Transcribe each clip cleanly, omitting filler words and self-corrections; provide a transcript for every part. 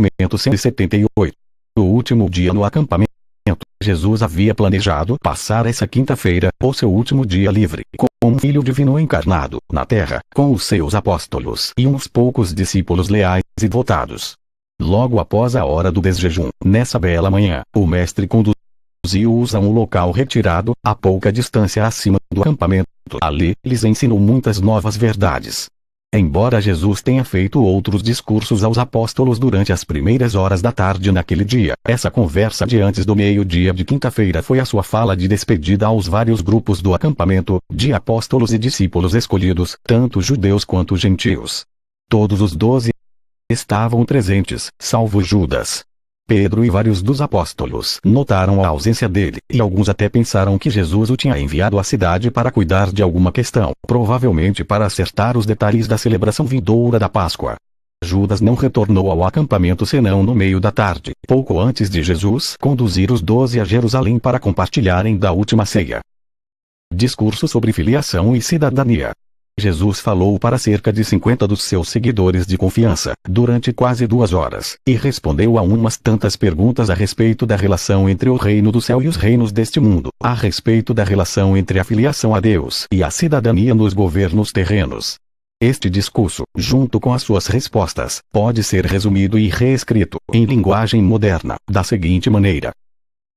Documento 178. O último dia no acampamento. Jesus havia planejado passar essa quinta-feira, o seu último dia livre, como um filho divino encarnado, na terra, com os seus apóstolos e uns poucos discípulos leais e devotados. Logo após a hora do desjejum, nessa bela manhã, o mestre conduziu-os a um local retirado, a pouca distância acima do acampamento. Ali, lhes ensinou muitas novas verdades. Embora Jesus tenha feito outros discursos aos apóstolos durante as primeiras horas da tarde naquele dia, essa conversa de antes do meio-dia de quinta-feira foi a sua fala de despedida aos vários grupos do acampamento, de apóstolos e discípulos escolhidos, tanto judeus quanto gentios. Todos os 12 estavam presentes, salvo Judas. Pedro e vários dos apóstolos notaram a ausência dele, e alguns até pensaram que Jesus o tinha enviado à cidade para cuidar de alguma questão, provavelmente para acertar os detalhes da celebração vindoura da Páscoa. Judas não retornou ao acampamento senão no meio da tarde, pouco antes de Jesus conduzir os 12 a Jerusalém para compartilharem da última ceia. Discurso sobre filiação e cidadania. Jesus falou para cerca de 50 dos seus seguidores de confiança, durante quase 2 horas, e respondeu a umas tantas perguntas a respeito da relação entre o reino do céu e os reinos deste mundo, a respeito da relação entre a filiação a Deus e a cidadania nos governos terrenos. Este discurso, junto com as suas respostas, pode ser resumido e reescrito, em linguagem moderna, da seguinte maneira.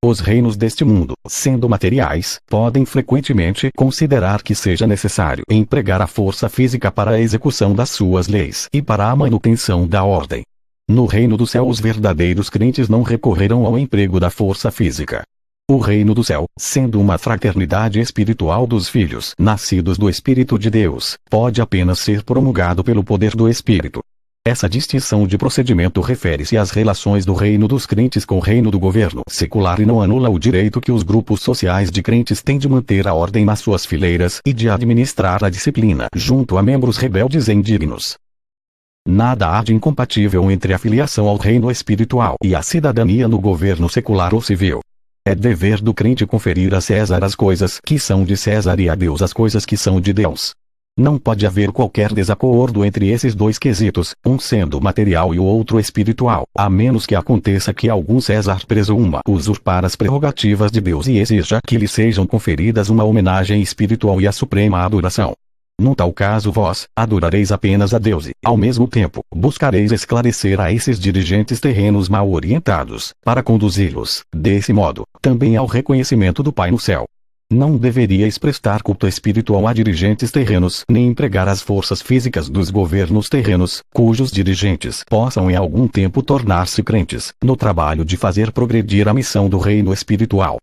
Os reinos deste mundo, sendo materiais, podem frequentemente considerar que seja necessário empregar a força física para a execução das suas leis e para a manutenção da ordem. No reino do céu, os verdadeiros crentes não recorrerão ao emprego da força física. O reino do céu, sendo uma fraternidade espiritual dos filhos nascidos do Espírito de Deus, pode apenas ser promulgado pelo poder do Espírito. Essa distinção de procedimento refere-se às relações do reino dos crentes com o reino do governo secular e não anula o direito que os grupos sociais de crentes têm de manter a ordem nas suas fileiras e de administrar a disciplina junto a membros rebeldes e indignos. Nada há de incompatível entre a filiação ao reino espiritual e a cidadania no governo secular ou civil. É dever do crente conferir a César as coisas que são de César e a Deus as coisas que são de Deus. Não pode haver qualquer desacordo entre esses dois quesitos, um sendo material e o outro espiritual, a menos que aconteça que algum César presuma usurpar as prerrogativas de Deus e exija que lhe sejam conferidas uma homenagem espiritual e a suprema adoração. Num tal caso vós, adorareis apenas a Deus e, ao mesmo tempo, buscareis esclarecer a esses dirigentes terrenos mal orientados, para conduzi-los, desse modo, também ao reconhecimento do Pai no céu. Não deveríeis prestar culto espiritual a dirigentes terrenos, nem empregar as forças físicas dos governos terrenos, cujos dirigentes possam em algum tempo tornar-se crentes, no trabalho de fazer progredir a missão do reino espiritual.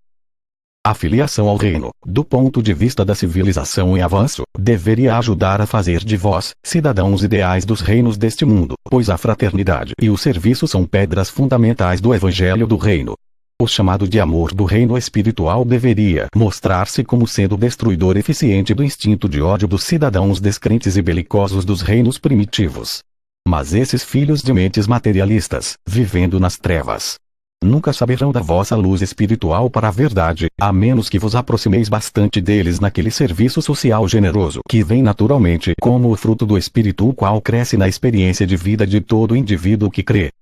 A filiação ao reino, do ponto de vista da civilização em avanço, deveria ajudar a fazer de vós, cidadãos ideais dos reinos deste mundo, pois a fraternidade e o serviço são pedras fundamentais do Evangelho do Reino. O chamado de amor do reino espiritual deveria mostrar-se como sendo destruidor eficiente do instinto de ódio dos cidadãos descrentes e belicosos dos reinos primitivos. Mas esses filhos de mentes materialistas, vivendo nas trevas, nunca saberão da vossa luz espiritual para a verdade, a menos que vos aproximeis bastante deles naquele serviço social generoso que vem naturalmente como o fruto do Espírito, o qual cresce na experiência de vida de todo indivíduo que crê.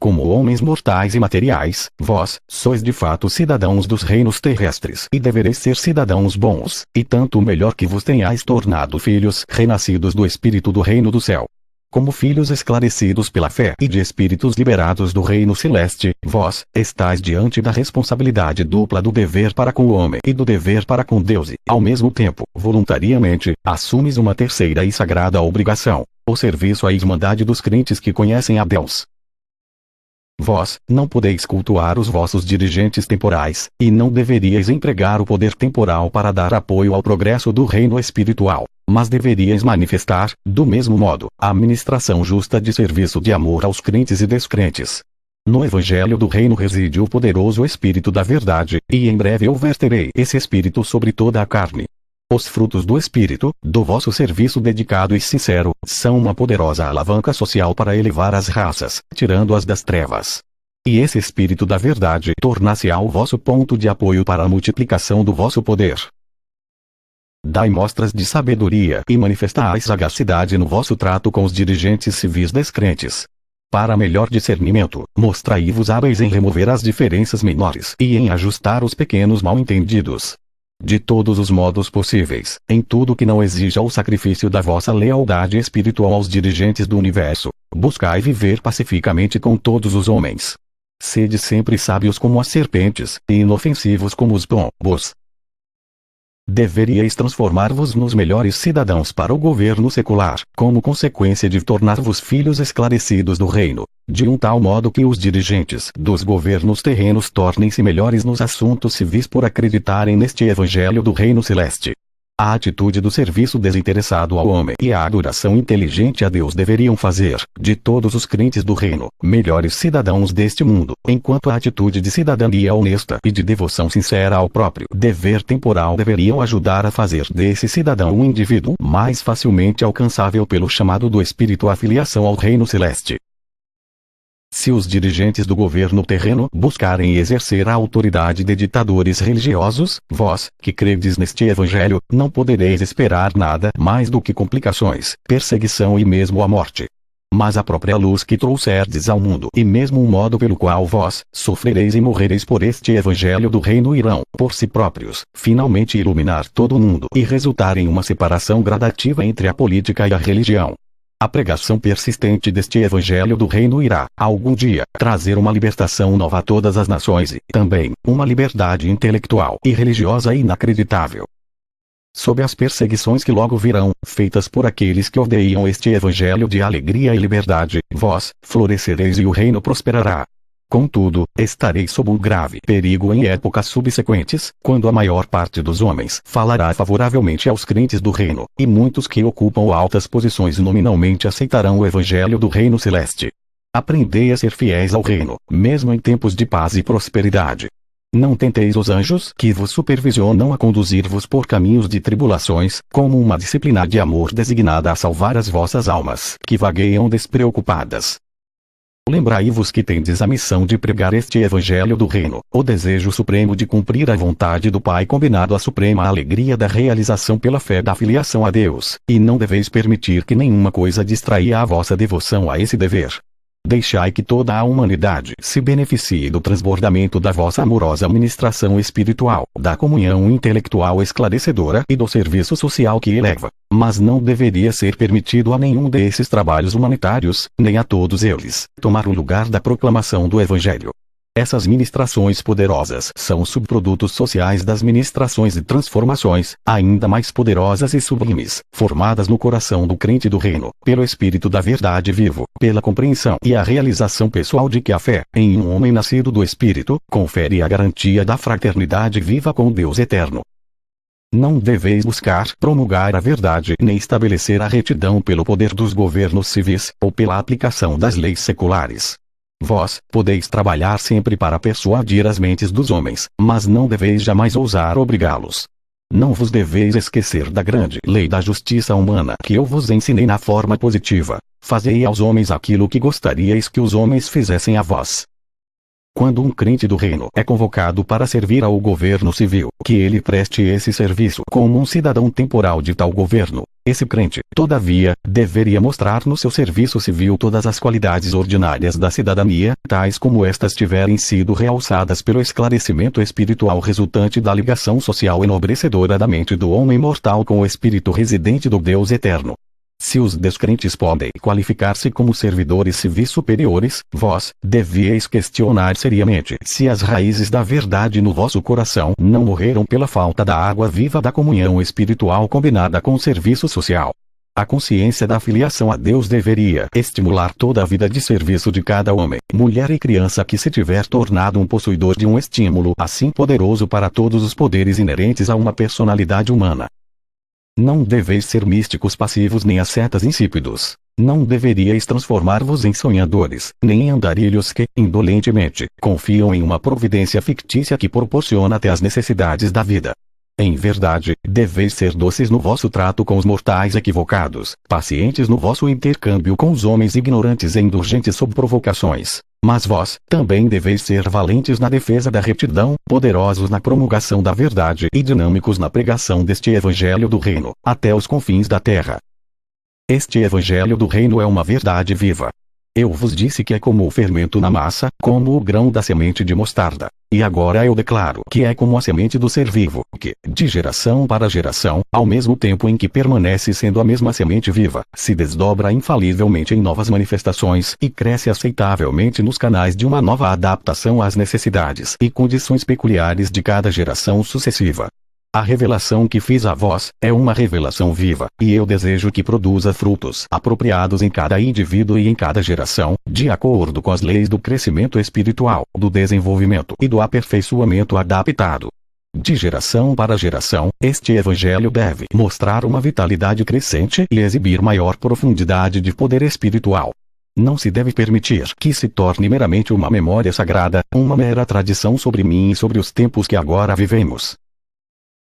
Como homens mortais e materiais, vós sois de fato cidadãos dos reinos terrestres e devereis ser cidadãos bons, e tanto melhor que vos tenhais tornado filhos renascidos do Espírito do reino do céu. Como filhos esclarecidos pela fé e de espíritos liberados do reino celeste, vós estáis diante da responsabilidade dupla do dever para com o homem e do dever para com Deus e, ao mesmo tempo, voluntariamente, assumes uma terceira e sagrada obrigação, o serviço à irmandade dos crentes que conhecem a Deus. Vós não podeis cultuar os vossos dirigentes temporais, e não deveríeis empregar o poder temporal para dar apoio ao progresso do reino espiritual, mas deveríeis manifestar, do mesmo modo, a administração justa de serviço de amor aos crentes e descrentes. No Evangelho do Reino reside o poderoso Espírito da Verdade, e em breve eu verterei esse Espírito sobre toda a carne. Os frutos do Espírito, do vosso serviço dedicado e sincero, são uma poderosa alavanca social para elevar as raças, tirando-as das trevas. E esse Espírito da Verdade tornar-se-á o vosso ponto de apoio para a multiplicação do vosso poder. Dai mostras de sabedoria e manifestai sagacidade no vosso trato com os dirigentes civis descrentes. Para melhor discernimento, mostrai-vos hábeis em remover as diferenças menores e em ajustar os pequenos mal-entendidos. De todos os modos possíveis, em tudo que não exija o sacrifício da vossa lealdade espiritual aos dirigentes do universo, buscai viver pacificamente com todos os homens. Sede sempre sábios como as serpentes, e inofensivos como os pombos. Deveríeis transformar-vos nos melhores cidadãos para o governo secular, como consequência de tornar-vos filhos esclarecidos do reino, de um tal modo que os dirigentes dos governos terrenos tornem-se melhores nos assuntos civis por acreditarem neste evangelho do reino celeste. A atitude do serviço desinteressado ao homem e a adoração inteligente a Deus deveriam fazer, de todos os crentes do reino, melhores cidadãos deste mundo, enquanto a atitude de cidadania honesta e de devoção sincera ao próprio dever temporal deveriam ajudar a fazer desse cidadão um indivíduo mais facilmente alcançável pelo chamado do Espírito à filiação ao reino celeste. Se os dirigentes do governo terreno buscarem exercer a autoridade de ditadores religiosos, vós, que credes neste evangelho, não podereis esperar nada mais do que complicações, perseguição e mesmo a morte. Mas a própria luz que trouxerdes ao mundo e mesmo o modo pelo qual vós sofrereis e morrereis por este evangelho do reino irão, por si próprios, finalmente iluminar todo o mundo e resultar em uma separação gradativa entre a política e a religião. A pregação persistente deste evangelho do reino irá, algum dia, trazer uma libertação nova a todas as nações e, também, uma liberdade intelectual e religiosa inacreditável. Sob as perseguições que logo virão, feitas por aqueles que odeiam este evangelho de alegria e liberdade, vós, florescereis e o reino prosperará. Contudo, estareis sob um grave perigo em épocas subsequentes, quando a maior parte dos homens falará favoravelmente aos crentes do reino, e muitos que ocupam altas posições nominalmente aceitarão o evangelho do reino celeste. Aprendei a ser fiéis ao reino, mesmo em tempos de paz e prosperidade. Não tenteis os anjos que vos supervisionam a conduzir-vos por caminhos de tribulações, como uma disciplina de amor designada a salvar as vossas almas, que vagueiam despreocupadas. Lembrai-vos que tendes a missão de pregar este evangelho do reino, o desejo supremo de cumprir a vontade do Pai combinado à suprema alegria da realização pela fé da filiação a Deus, e não deveis permitir que nenhuma coisa distraia a vossa devoção a esse dever. Deixai que toda a humanidade se beneficie do transbordamento da vossa amorosa ministração espiritual, da comunhão intelectual esclarecedora e do serviço social que eleva. Mas não deveria ser permitido a nenhum desses trabalhos humanitários, nem a todos eles, tomar o lugar da proclamação do Evangelho. Essas ministrações poderosas são subprodutos sociais das ministrações e transformações, ainda mais poderosas e sublimes, formadas no coração do crente do reino, pelo Espírito da verdade vivo, pela compreensão e a realização pessoal de que a fé, em um homem nascido do Espírito, confere a garantia da fraternidade viva com Deus eterno. Não deveis buscar promulgar a verdade nem estabelecer a retidão pelo poder dos governos civis, ou pela aplicação das leis seculares. Vós podeis trabalhar sempre para persuadir as mentes dos homens, mas não deveis jamais ousar obrigá-los. Não vos deveis esquecer da grande lei da justiça humana que eu vos ensinei na forma positiva. Fazei aos homens aquilo que gostaríeis que os homens fizessem a vós. Quando um crente do reino é convocado para servir ao governo civil, que ele preste esse serviço como um cidadão temporal de tal governo. Esse crente, todavia, deveria mostrar no seu serviço civil todas as qualidades ordinárias da cidadania, tais como estas tiverem sido realçadas pelo esclarecimento espiritual resultante da ligação social enobrecedora da mente do homem mortal com o espírito residente do Deus eterno. Se os descrentes podem qualificar-se como servidores civis superiores, vós devieis questionar seriamente se as raízes da verdade no vosso coração não morreram pela falta da água viva da comunhão espiritual combinada com o serviço social. A consciência da filiação a Deus deveria estimular toda a vida de serviço de cada homem, mulher e criança que se tiver tornado um possuidor de um estímulo assim poderoso para todos os poderes inerentes a uma personalidade humana. Não deveis ser místicos passivos nem ascetas insípidos. Não deveríeis transformar-vos em sonhadores, nem em andarilhos que, indolentemente, confiam em uma providência fictícia que proporciona até as necessidades da vida. Em verdade, deveis ser doces no vosso trato com os mortais equivocados, pacientes no vosso intercâmbio com os homens ignorantes e indulgentes sob provocações. Mas vós, também deveis ser valentes na defesa da retidão, poderosos na promulgação da verdade e dinâmicos na pregação deste evangelho do reino, até os confins da terra. Este evangelho do reino é uma verdade viva. Eu vos disse que é como o fermento na massa, como o grão da semente de mostarda. E agora eu declaro que é como a semente do ser vivo, que, de geração para geração, ao mesmo tempo em que permanece sendo a mesma semente viva, se desdobra infalivelmente em novas manifestações e cresce aceitavelmente nos canais de uma nova adaptação às necessidades e condições peculiares de cada geração sucessiva. A revelação que fiz a vós é uma revelação viva, e eu desejo que produza frutos apropriados em cada indivíduo e em cada geração, de acordo com as leis do crescimento espiritual, do desenvolvimento e do aperfeiçoamento adaptado. De geração para geração, este evangelho deve mostrar uma vitalidade crescente e exibir maior profundidade de poder espiritual. Não se deve permitir que se torne meramente uma memória sagrada, uma mera tradição sobre mim e sobre os tempos que agora vivemos.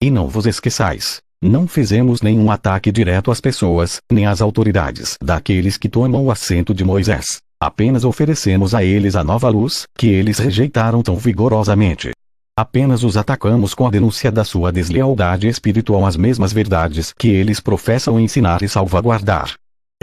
E não vos esqueçais, não fizemos nenhum ataque direto às pessoas, nem às autoridades daqueles que tomam o assento de Moisés. Apenas oferecemos a eles a nova luz, que eles rejeitaram tão vigorosamente. Apenas os atacamos com a denúncia da sua deslealdade espiritual às mesmas verdades que eles professam ensinar e salvaguardar.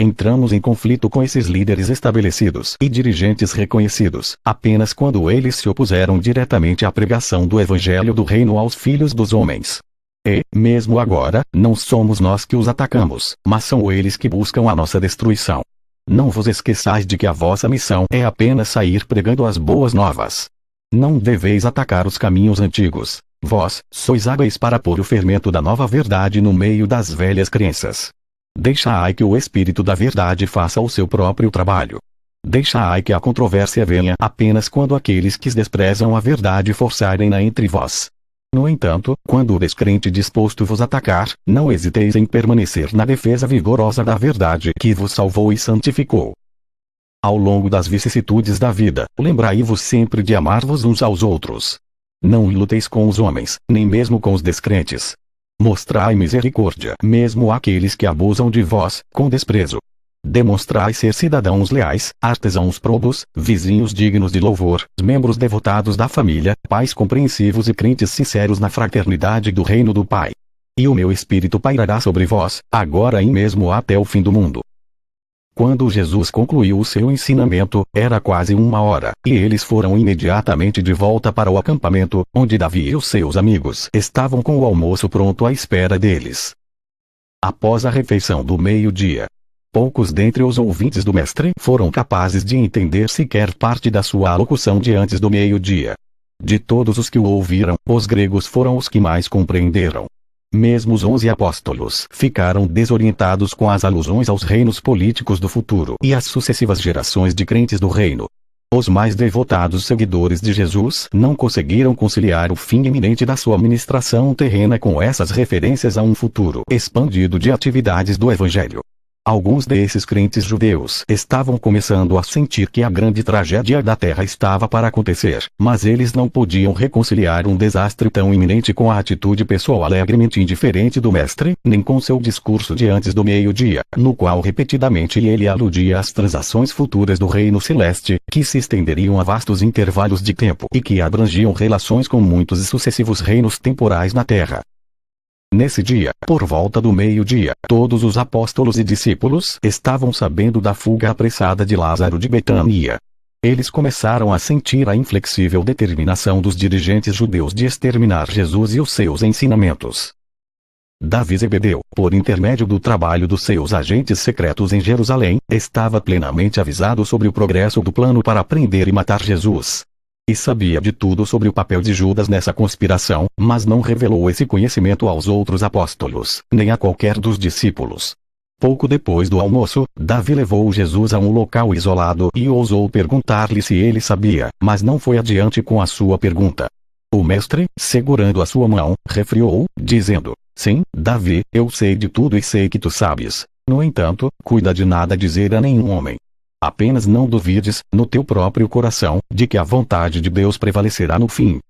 Entramos em conflito com esses líderes estabelecidos e dirigentes reconhecidos, apenas quando eles se opuseram diretamente à pregação do Evangelho do Reino aos filhos dos homens. E, mesmo agora, não somos nós que os atacamos, mas são eles que buscam a nossa destruição. Não vos esqueçais de que a vossa missão é apenas sair pregando as boas novas. Não deveis atacar os caminhos antigos. Vós sois águas para pôr o fermento da nova verdade no meio das velhas crenças. Deixai que o Espírito da Verdade faça o seu próprio trabalho. Deixai que a controvérsia venha apenas quando aqueles que desprezam a verdade forçarem-na entre vós. No entanto, quando o descrente disposto vos atacar, não hesiteis em permanecer na defesa vigorosa da verdade que vos salvou e santificou. Ao longo das vicissitudes da vida, lembrai-vos sempre de amar-vos uns aos outros. Não luteis com os homens, nem mesmo com os descrentes. Mostrai misericórdia mesmo àqueles que abusam de vós, com desprezo. Demonstrai ser cidadãos leais, artesãos probos, vizinhos dignos de louvor, membros devotados da família, pais compreensivos e crentes sinceros na fraternidade do reino do Pai. E o meu Espírito pairará sobre vós, agora e mesmo até o fim do mundo. Quando Jesus concluiu o seu ensinamento, era quase 1 hora, e eles foram imediatamente de volta para o acampamento, onde Davi e os seus amigos estavam com o almoço pronto à espera deles. Após a refeição do meio-dia, poucos dentre os ouvintes do mestre foram capazes de entender sequer parte da sua alocução de antes do meio-dia. De todos os que o ouviram, os gregos foram os que mais compreenderam. Mesmo os 11 apóstolos ficaram desorientados com as alusões aos reinos políticos do futuro e às sucessivas gerações de crentes do reino. Os mais devotados seguidores de Jesus não conseguiram conciliar o fim iminente da sua ministração terrena com essas referências a um futuro expandido de atividades do Evangelho. Alguns desses crentes judeus estavam começando a sentir que a grande tragédia da terra estava para acontecer, mas eles não podiam reconciliar um desastre tão iminente com a atitude pessoal alegremente indiferente do mestre, nem com seu discurso de antes do meio-dia, no qual repetidamente ele aludia às transações futuras do reino celeste, que se estenderiam a vastos intervalos de tempo e que abrangiam relações com muitos e sucessivos reinos temporais na terra. Nesse dia, por volta do meio-dia, todos os apóstolos e discípulos estavam sabendo da fuga apressada de Lázaro de Betânia. Eles começaram a sentir a inflexível determinação dos dirigentes judeus de exterminar Jesus e os seus ensinamentos. Davi Zebedeu, por intermédio do trabalho dos seus agentes secretos em Jerusalém, estava plenamente avisado sobre o progresso do plano para prender e matar Jesus. E sabia de tudo sobre o papel de Judas nessa conspiração, mas não revelou esse conhecimento aos outros apóstolos, nem a qualquer dos discípulos. Pouco depois do almoço, Davi levou Jesus a um local isolado e ousou perguntar-lhe se ele sabia, mas não foi adiante com a sua pergunta. O mestre, segurando a sua mão, refriou, dizendo: "Sim, Davi, eu sei de tudo e sei que tu sabes. No entanto, cuida de nada dizer a nenhum homem. Apenas não duvides, no teu próprio coração, de que a vontade de Deus prevalecerá no fim."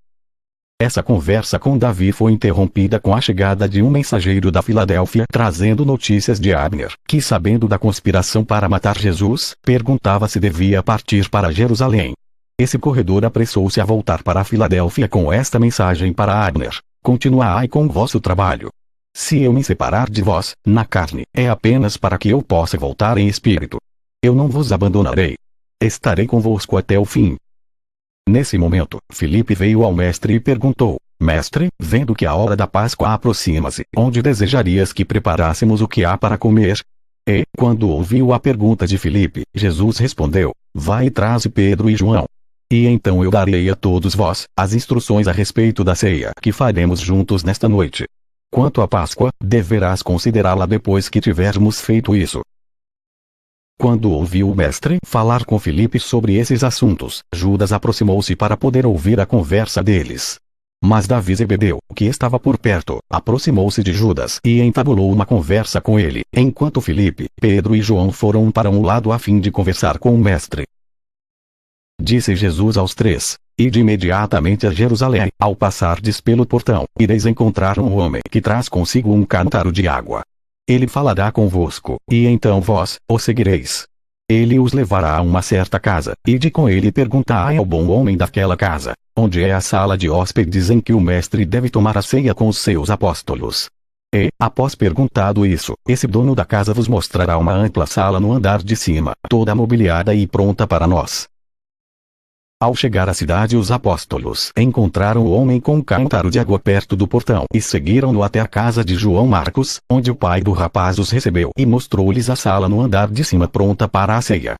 Essa conversa com Davi foi interrompida com a chegada de um mensageiro da Filadélfia trazendo notícias de Abner, que sabendo da conspiração para matar Jesus, perguntava se devia partir para Jerusalém. Esse corredor apressou-se a voltar para a Filadélfia com esta mensagem para Abner: "Continuai com o vosso trabalho. Se eu me separar de vós, na carne, é apenas para que eu possa voltar em espírito. Eu não vos abandonarei." estarei convosco até o fim. Nesse momento, Filipe veio ao mestre e perguntou: Mestre, vendo que a hora da Páscoa aproxima-se, onde desejarias que preparássemos o que há para comer? E, quando ouviu a pergunta de Filipe, Jesus respondeu: Vai e traze Pedro e João. E então eu darei a todos vós as instruções a respeito da ceia que faremos juntos nesta noite. Quanto à Páscoa, deverás considerá-la depois que tivermos feito isso. Quando ouviu o mestre falar com Filipe sobre esses assuntos, Judas aproximou-se para poder ouvir a conversa deles. Mas Davi Zebedeu, que estava por perto, aproximou-se de Judas e entabulou uma conversa com ele, enquanto Filipe, Pedro e João foram para um lado a fim de conversar com o mestre. Disse Jesus aos três: Ide imediatamente a Jerusalém. Ao passardes pelo portão, ireis encontrar um homem que traz consigo um cântaro de água. Ele falará convosco, e então vós o seguireis. Ele os levará a uma certa casa, ide com ele e perguntai ao bom homem daquela casa, onde é a sala de hóspedes em que o mestre deve tomar a ceia com os seus apóstolos. E, após perguntado isso, esse dono da casa vos mostrará uma ampla sala no andar de cima, toda mobiliada e pronta para nós. Ao chegar à cidade, os apóstolos encontraram o homem com um cântaro de água perto do portão e seguiram-no até a casa de João Marcos, onde o pai do rapaz os recebeu e mostrou-lhes a sala no andar de cima pronta para a ceia.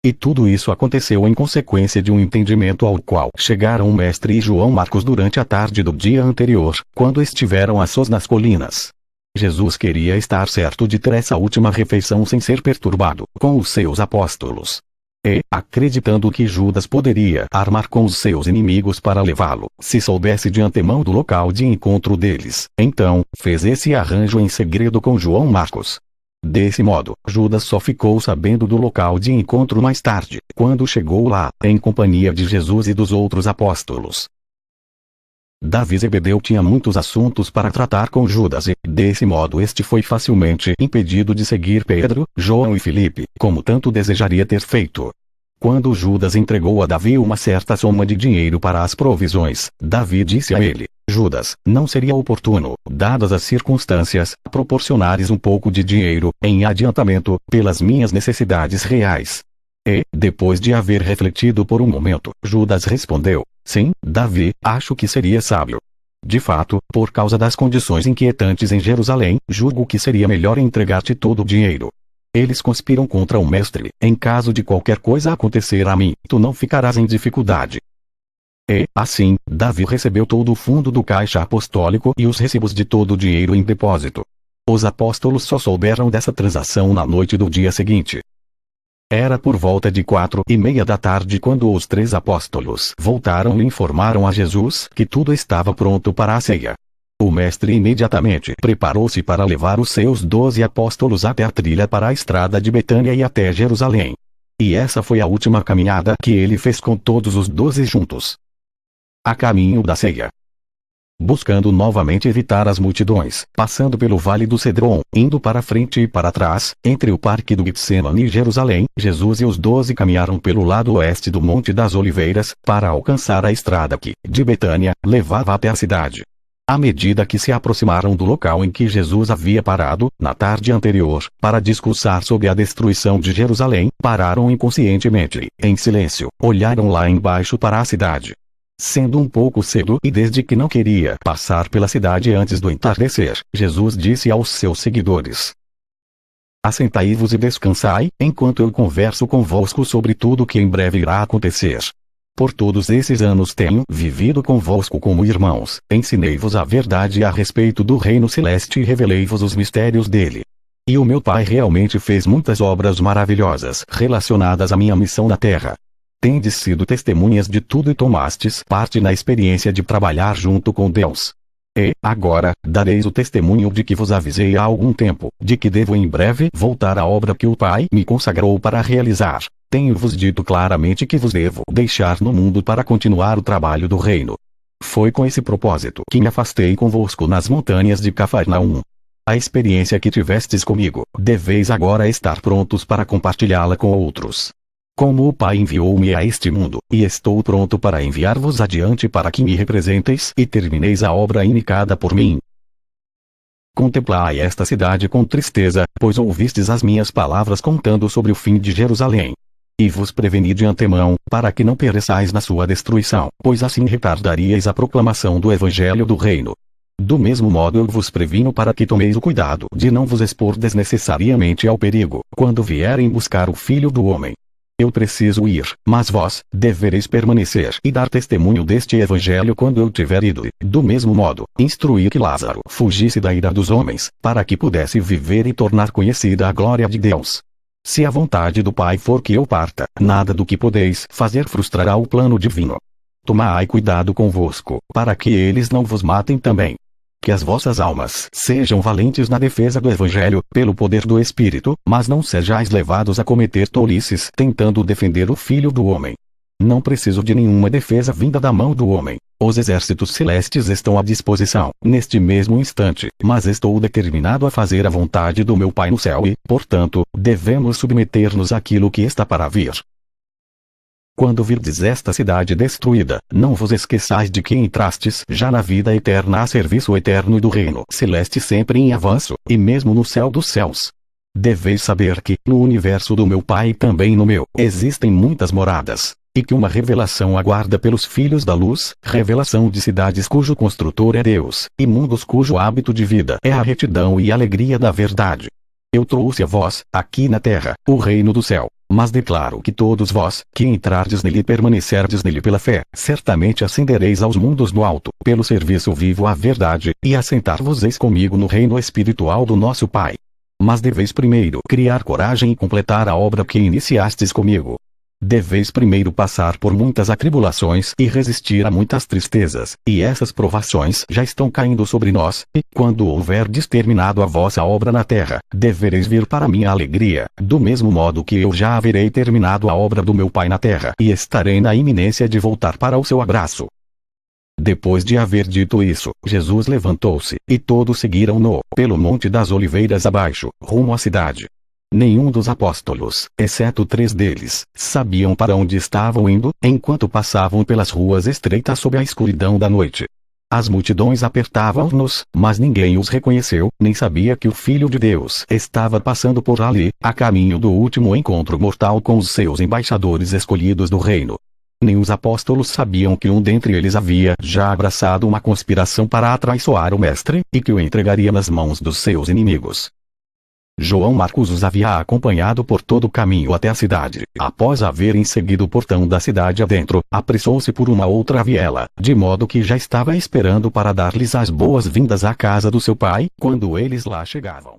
E tudo isso aconteceu em consequência de um entendimento ao qual chegaram o mestre e João Marcos durante a tarde do dia anterior, quando estiveram a sós nas colinas. Jesus queria estar certo de ter essa última refeição sem ser perturbado com os seus apóstolos. E, acreditando que Judas poderia armar com os seus inimigos para levá-lo, se soubesse de antemão do local de encontro deles, então, fez esse arranjo em segredo com João Marcos. Desse modo, Judas só ficou sabendo do local de encontro mais tarde, quando chegou lá, em companhia de Jesus e dos outros apóstolos. Davi Zebedeu tinha muitos assuntos para tratar com Judas e, desse modo, este foi facilmente impedido de seguir Pedro, João e Filipe, como tanto desejaria ter feito. Quando Judas entregou a Davi uma certa soma de dinheiro para as provisões, Davi disse a ele: Judas, não seria oportuno, dadas as circunstâncias, proporcionares um pouco de dinheiro, em adiantamento, pelas minhas necessidades reais? E, depois de haver refletido por um momento, Judas respondeu: Sim, Davi, acho que seria sábio. De fato, por causa das condições inquietantes em Jerusalém, julgo que seria melhor entregar-te todo o dinheiro. Eles conspiram contra o mestre, em caso de qualquer coisa acontecer a mim, tu não ficarás em dificuldade. E, assim, Davi recebeu todo o fundo do caixa apostólico e os recibos de todo o dinheiro em depósito. Os apóstolos só souberam dessa transação na noite do dia seguinte. Era por volta de 4:30 da tarde quando os três apóstolos voltaram e informaram a Jesus que tudo estava pronto para a ceia. O mestre imediatamente preparou-se para levar os seus 12 apóstolos até a trilha para a estrada de Betânia e até Jerusalém. E essa foi a última caminhada que ele fez com todos os 12 juntos. A caminho da ceia. Buscando novamente evitar as multidões, passando pelo Vale do Cedron, indo para frente e para trás, entre o Parque do Getsemane e Jerusalém, Jesus e os 12 caminharam pelo lado oeste do Monte das Oliveiras, para alcançar a estrada que, de Betânia, levava até a cidade. À medida que se aproximaram do local em que Jesus havia parado, na tarde anterior, para discursar sobre a destruição de Jerusalém, pararam inconscientemente e, em silêncio, olharam lá embaixo para a cidade. Sendo um pouco cedo e desde que não queria passar pela cidade antes do entardecer, Jesus disse aos seus seguidores: Assentai-vos e descansai, enquanto eu converso convosco sobre tudo o que em breve irá acontecer. Por todos esses anos tenho vivido convosco como irmãos, ensinei-vos a verdade a respeito do reino celeste e revelei-vos os mistérios dele. E o meu Pai realmente fez muitas obras maravilhosas relacionadas à minha missão na terra. Tendes sido testemunhas de tudo e tomastes parte na experiência de trabalhar junto com Deus. E, agora, dareis o testemunho de que vos avisei há algum tempo, de que devo em breve voltar à obra que o Pai me consagrou para realizar. Tenho-vos dito claramente que vos devo deixar no mundo para continuar o trabalho do reino. Foi com esse propósito que me afastei convosco nas montanhas de Cafarnaum. A experiência que tivestes comigo, deveis agora estar prontos para compartilhá-la com outros. Como o Pai enviou-me a este mundo, e estou pronto para enviar-vos adiante para que me representeis e termineis a obra indicada por mim. Contemplai esta cidade com tristeza, pois ouvistes as minhas palavras contando sobre o fim de Jerusalém. E vos preveni de antemão, para que não pereçais na sua destruição, pois assim retardaríeis a proclamação do evangelho do reino. Do mesmo modo eu vos previno para que tomeis o cuidado de não vos expor desnecessariamente ao perigo, quando vierem buscar o Filho do Homem. Eu preciso ir, mas vós devereis permanecer e dar testemunho deste evangelho quando eu tiver ido. Do mesmo modo, instruí que Lázaro fugisse da ira dos homens, para que pudesse viver e tornar conhecida a glória de Deus. Se a vontade do Pai for que eu parta, nada do que podeis fazer frustrará o plano divino. Tomai cuidado convosco, para que eles não vos matem também. Que as vossas almas sejam valentes na defesa do Evangelho, pelo poder do Espírito, mas não sejais levados a cometer tolices, tentando defender o Filho do Homem. Não preciso de nenhuma defesa vinda da mão do homem. Os exércitos celestes estão à disposição, neste mesmo instante, mas estou determinado a fazer a vontade do meu Pai no céu e, portanto, devemos submeter-nos àquilo que está para vir. Quando virdes esta cidade destruída, não vos esqueçais de que entrastes já na vida eterna a serviço eterno do reino celeste sempre em avanço, e mesmo no céu dos céus. Deveis saber que, no universo do meu Pai e também no meu, existem muitas moradas, e que uma revelação aguarda pelos filhos da luz, revelação de cidades cujo construtor é Deus, e mundos cujo hábito de vida é a retidão e alegria da verdade. Eu trouxe a vós, aqui na terra, o reino do céu, mas declaro que todos vós, que entrardes nele e permanecerdes nele pela fé, certamente ascendereis aos mundos do alto, pelo serviço vivo à verdade, e assentar-vos-eis comigo no reino espiritual do nosso Pai. Mas deveis primeiro criar coragem e completar a obra que iniciastes comigo. Deveis primeiro passar por muitas atribulações e resistir a muitas tristezas, e essas provações já estão caindo sobre nós, e, quando houverdes terminado a vossa obra na terra, devereis vir para minha alegria, do mesmo modo que eu já haverei terminado a obra do meu Pai na terra, e estarei na iminência de voltar para o seu abraço. Depois de haver dito isso, Jesus levantou-se, e todos seguiram-no, pelo Monte das Oliveiras abaixo, rumo à cidade. Nenhum dos apóstolos, exceto 3 deles, sabiam para onde estavam indo, enquanto passavam pelas ruas estreitas sob a escuridão da noite. As multidões apertavam-nos, mas ninguém os reconheceu, nem sabia que o Filho de Deus estava passando por ali, a caminho do último encontro mortal com os seus embaixadores escolhidos do reino. Nem os apóstolos sabiam que um dentre eles havia já abraçado uma conspiração para atraiçoar o Mestre, e que o entregaria nas mãos dos seus inimigos. João Marcos os havia acompanhado por todo o caminho até a cidade. Após haverem seguido o portão da cidade adentro, apressou-se por uma outra viela, de modo que já estava esperando para dar-lhes as boas-vindas à casa do seu pai, quando eles lá chegavam.